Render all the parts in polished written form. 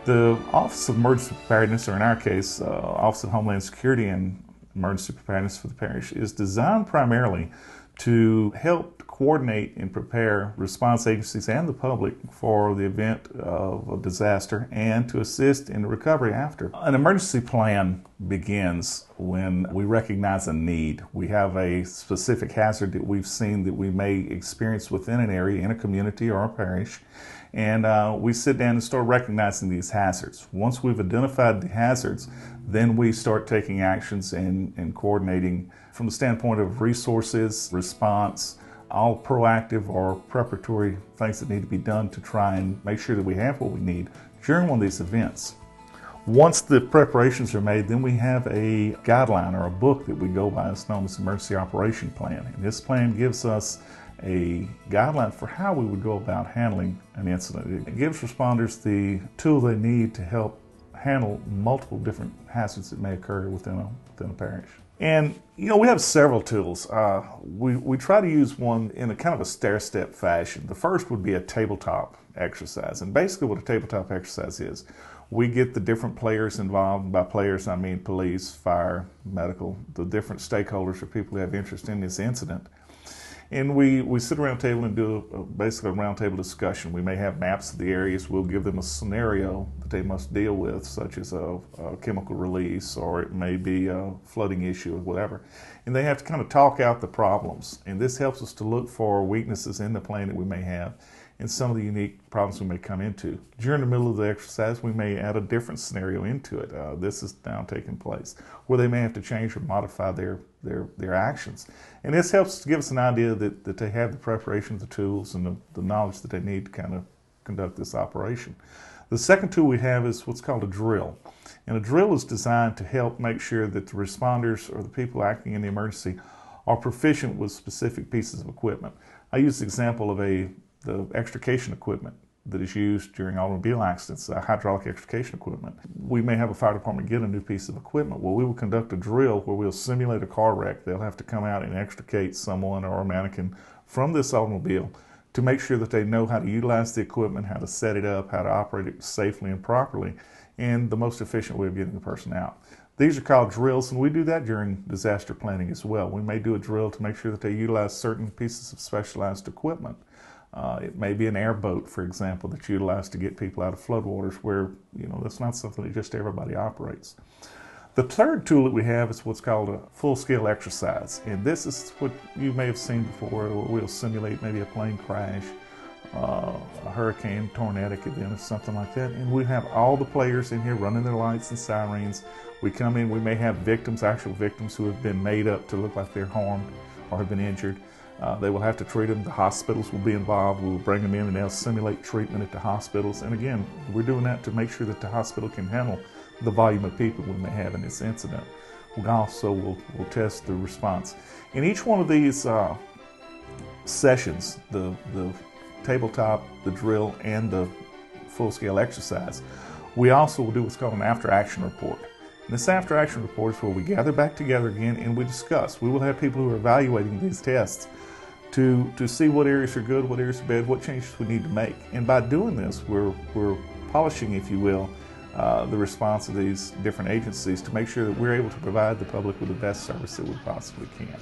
The Office of Emergency Preparedness, or in our case, Office of Homeland Security and Emergency Preparedness for the parish, is designed primarily to help coordinate and prepare response agencies and the public for the event of a disaster and to assist in the recovery after. An emergency plan begins when we recognize a need. We have a specific hazard that we've seen that we may experience within an area, in a community or a parish, and we sit down and start recognizing these hazards. Once we've identified the hazards, then we start taking actions and coordinating from the standpoint of resources, response, all proactive or preparatory things that need to be done to try and make sure that we have what we need during one of these events. Once the preparations are made, then we have a guideline or a book that we go by. It's known as Emergency Operation Plan. And this plan gives us a guideline for how we would go about handling an incident. It gives responders the tool they need to help handle multiple different hazards that may occur within a parish. And we have several tools. We try to use one in a kind of a stair-step fashion. The first would be a tabletop exercise. And basically what a tabletop exercise is, we get the different players involved. By players, I mean police, fire, medical, the different stakeholders or people who have interest in this incident. And we sit around the table and do basically a roundtable discussion. We may have maps of the areas. We'll give them a scenario that they must deal with, such as a chemical release, or it may be a flooding issue or whatever. And they have to kind of talk out the problems. And this helps us to look for weaknesses in the plan that we may have and some of the unique problems we may come into. During the middle of the exercise, we may add a different scenario into it. This is now taking place, where they may have to change or modify their actions. And this helps to give us an idea that they have the preparation, the tools, and the knowledge that they need to kind of conduct this operation. The second tool we have is what's called a drill. And a drill is designed to help make sure that the responders or the people acting in the emergency are proficient with specific pieces of equipment. I use the example of the extrication equipment that is used during automobile accidents, hydraulic extrication equipment. We may have a fire department get a new piece of equipment. Well, we will conduct a drill where we'll simulate a car wreck. They'll have to come out and extricate someone or a mannequin from this automobile to make sure that they know how to utilize the equipment, how to set it up, how to operate it safely and properly, and the most efficient way of getting the person out. These are called drills, and we do that during disaster planning as well. We may do a drill to make sure that they utilize certain pieces of specialized equipment. It may be an airboat, for example, that's utilized to get people out of floodwaters where, that's not something that just everybody operates. The third tool that we have is what's called a full-scale exercise. And this is what you may have seen before, where we'll simulate maybe a plane crash, a hurricane, tornadic event, or something like that. And we have all the players in here running their lights and sirens. We come in, we may have victims, actual victims who have been made up to look like they're harmed or have been injured. They will have to treat them. The hospitals will be involved. We'll bring them in and they'll simulate treatment at the hospitals. And again, we're doing that to make sure that the hospital can handle the volume of people we may have in this incident. We also will test the response. In each one of these sessions, the tabletop, the drill, and the full-scale exercise, we also will do what's called an after-action report. And this after-action report is where we gather back together again and we discuss. We will have people who are evaluating these tests to see what areas are good, what areas are bad, what changes we need to make. And by doing this, we're polishing, if you will, the response of these different agencies to make sure that we're able to provide the public with the best service that we possibly can.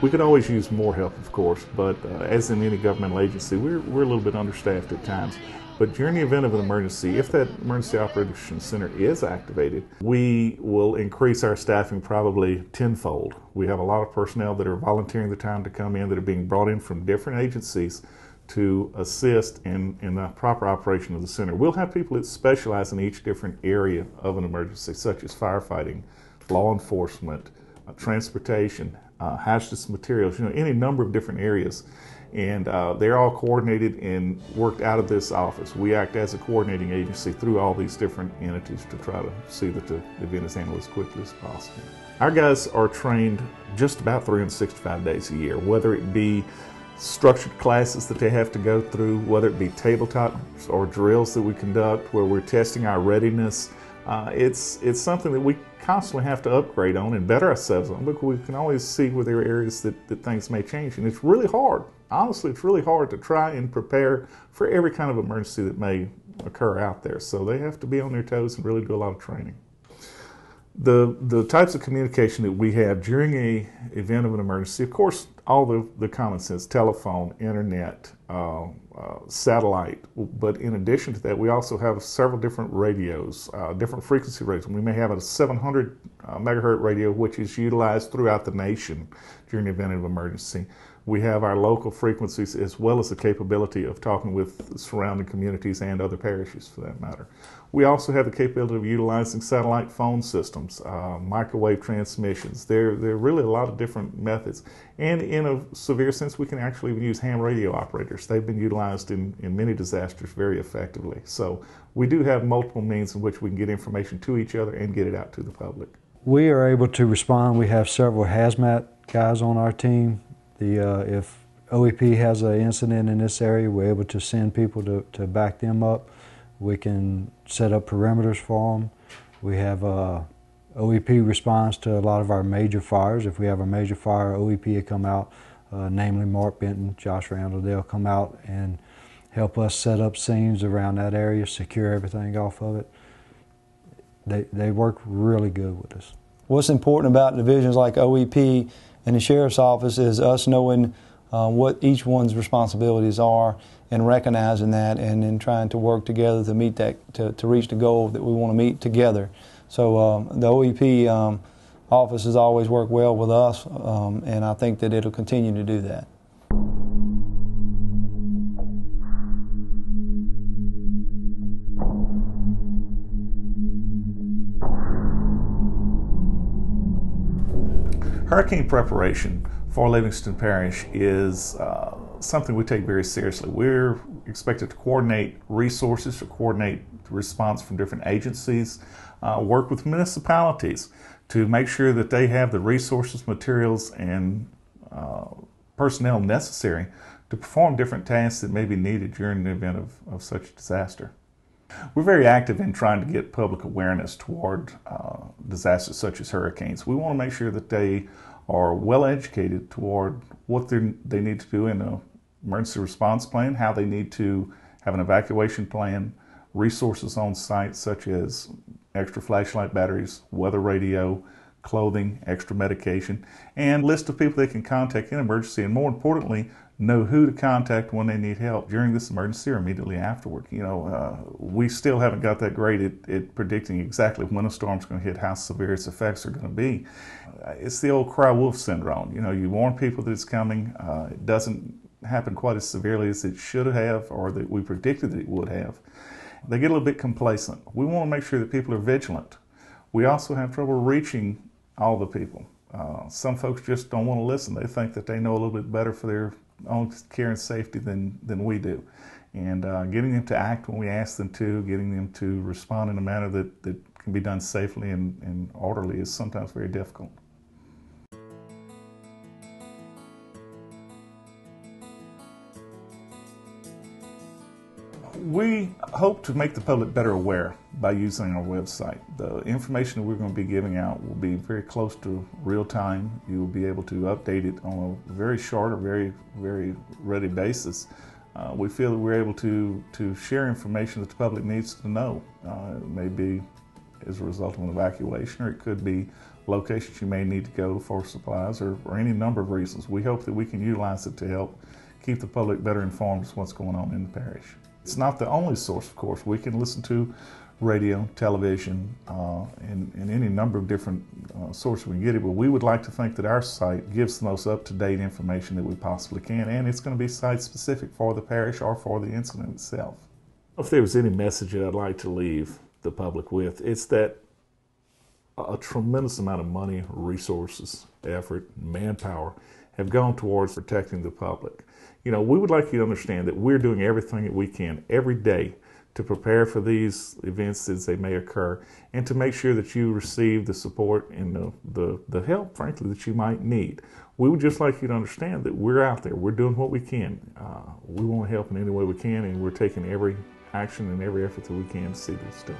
We could always use more help, of course, but as in any governmental agency, we're a little bit understaffed at times. But during the event of an emergency, if that Emergency Operations Center is activated, we will increase our staffing probably tenfold. We have a lot of personnel that are volunteering the time to come in, that are being brought in from different agencies to assist in the proper operation of the center. We'll have people that specialize in each different area of an emergency, such as firefighting, law enforcement, transportation, hazardous materials, any number of different areas. And they're all coordinated and worked out of this office. We act as a coordinating agency through all these different entities to try to see that the event is handled as quickly as possible. Our guys are trained just about 365 days a year, whether it be structured classes that they have to go through, whether it be tabletops or drills that we conduct where we're testing our readiness It's something that we constantly have to upgrade on and better ourselves on, because we can always see where there are areas that things may change. And it's really hard. Honestly, it's really hard to try and prepare for every kind of emergency that may occur out there. So they have to be on their toes and really do a lot of training. The types of communication that we have during an event of an emergency, of course, all the common sense, telephone, internet, satellite, but in addition to that, we also have several different radios, different frequency radios. We may have a 700 megahertz radio, which is utilized throughout the nation during the event of emergency. We have our local frequencies, as well as the capability of talking with surrounding communities and other parishes, for that matter. We also have the capability of utilizing satellite phone systems, microwave transmissions. There are really a lot of different methods. And in a severe sense, we can actually even use ham radio operators. They've been utilized in many disasters very effectively. So we do have multiple means in which we can get information to each other and get it out to the public. We are able to respond. We have several hazmat guys on our team. If OEP has an incident in this area, we're able to send people to back them up. We can set up perimeters for them. We have OEP responds to a lot of our major fires. If we have a major fire, OEP will come out, namely Mark, Benton, Josh Randall. They'll come out and help us set up scenes around that area, secure everything off of it. They work really good with us. What's important about divisions like OEP and the Sheriff's Office is us knowing what each one's responsibilities are and recognizing that, and then trying to work together to meet that, to reach the goal that we want to meet together. So the OEP office has always worked well with us, and I think that it'll continue to do that. Hurricane preparation for Livingston Parish is something we take very seriously. We're expected to coordinate resources, to coordinate response from different agencies, work with municipalities to make sure that they have the resources, materials, and personnel necessary to perform different tasks that may be needed during the event of such disaster. We're very active in trying to get public awareness toward disasters such as hurricanes. We want to make sure that they are well educated toward what they need to do in an emergency response plan, how they need to have an evacuation plan, resources on site such as extra flashlight batteries, weather radio, clothing, extra medication, and list of people they can contact in emergency, and more importantly, know who to contact when they need help during this emergency or immediately afterward. You know, we still haven't got that great at predicting exactly when a storm's going to hit, how severe its effects are going to be. It's the old cry wolf syndrome. You know, you warn people that it's coming. It doesn't happen quite as severely as it should have, or that we predicted that it would have. They get a little bit complacent. We want to make sure that people are vigilant. We also have trouble reaching all the people. Some folks just don't want to listen. They think that they know a little bit better for their own care and safety than we do. And getting them to act when we ask them to, getting them to respond in a manner that can be done safely and orderly is sometimes very difficult. We hope to make the public better aware by using our website. The information that we're going to be giving out will be very close to real time. You will be able to update it on a very short or very ready basis. We feel that we're able to share information that the public needs to know. It may be as a result of an evacuation, or it could be locations you may need to go for supplies, or any number of reasons. We hope that we can utilize it to help keep the public better informed of what's going on in the parish. It's not the only source, of course. We can listen to radio, television, and any number of different sources we can get it, but we would like to think that our site gives the most up-to-date information that we possibly can, and it's going to be site-specific for the parish or for the incident itself. If there was any message that I'd like to leave the public with, it's that a tremendous amount of money, resources, effort, manpower have gone towards protecting the public. You know, we would like you to understand that we're doing everything that we can every day to prepare for these events as they may occur, and to make sure that you receive the support and the help, frankly, that you might need. We would just like you to understand that we're out there. We're doing what we can. We want to help in any way we can, and we're taking every action and every effort that we can to see this done.